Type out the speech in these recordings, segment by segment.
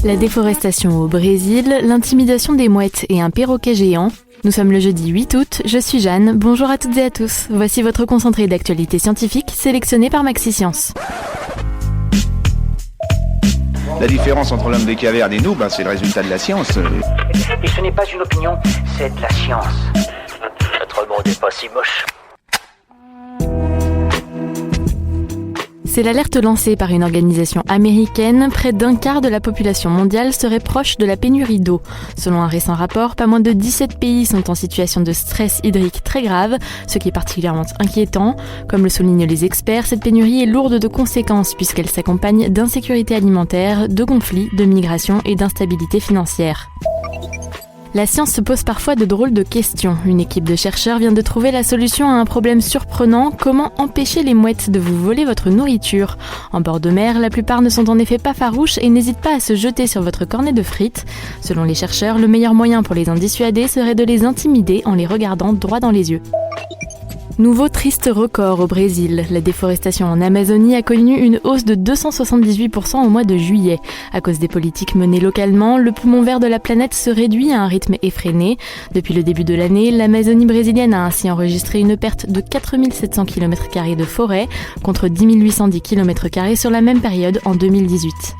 La déforestation au Brésil, l'intimidation des mouettes et un perroquet géant. Nous sommes le jeudi 8 août, je suis Jeanne, bonjour à toutes et à tous. Voici votre concentré d'actualité scientifique sélectionné par Maxi Science. La différence entre l'homme des cavernes et nous, c'est le résultat de la science. Et ce n'est pas une opinion, c'est de la science. Notre monde n'est pas si moche. C'est l'alerte lancée par une organisation américaine. Près d'un quart de la population mondiale serait proche de la pénurie d'eau. Selon un récent rapport, pas moins de 17 pays sont en situation de stress hydrique très grave, ce qui est particulièrement inquiétant. Comme le soulignent les experts, cette pénurie est lourde de conséquences puisqu'elle s'accompagne d'insécurité alimentaire, de conflits, de migration et d'instabilité financière. La science se pose parfois de drôles de questions. Une équipe de chercheurs vient de trouver la solution à un problème surprenant. Comment empêcher les mouettes de vous voler votre nourriture ? En bord de mer, la plupart ne sont en effet pas farouches et n'hésitent pas à se jeter sur votre cornet de frites. Selon les chercheurs, le meilleur moyen pour les en dissuader serait de les intimider en les regardant droit dans les yeux. Nouveau triste record au Brésil. La déforestation en Amazonie a connu une hausse de 278% au mois de juillet. À cause des politiques menées localement, le poumon vert de la planète se réduit à un rythme effréné. Depuis le début de l'année, l'Amazonie brésilienne a ainsi enregistré une perte de 4700 km² de forêt, contre 10 810 km² sur la même période en 2018.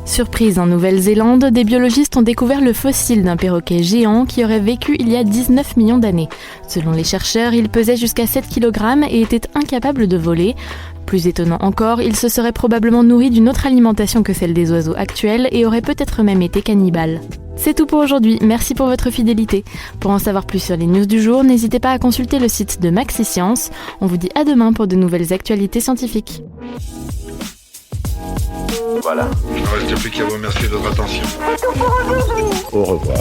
Surprise en Nouvelle-Zélande, des biologistes ont découvert le fossile d'un perroquet géant qui aurait vécu il y a 19 millions d'années. Selon les chercheurs, il pesait jusqu'à 7 kg et était incapable de voler. Plus étonnant encore, il se serait probablement nourri d'une autre alimentation que celle des oiseaux actuels et aurait peut-être même été cannibale. C'est tout pour aujourd'hui, merci pour votre fidélité. Pour en savoir plus sur les news du jour, n'hésitez pas à consulter le site de Maxi Science. On vous dit à demain pour de nouvelles actualités scientifiques. Voilà. Il ne reste plus qu'à vous remercier de votre attention. Au revoir.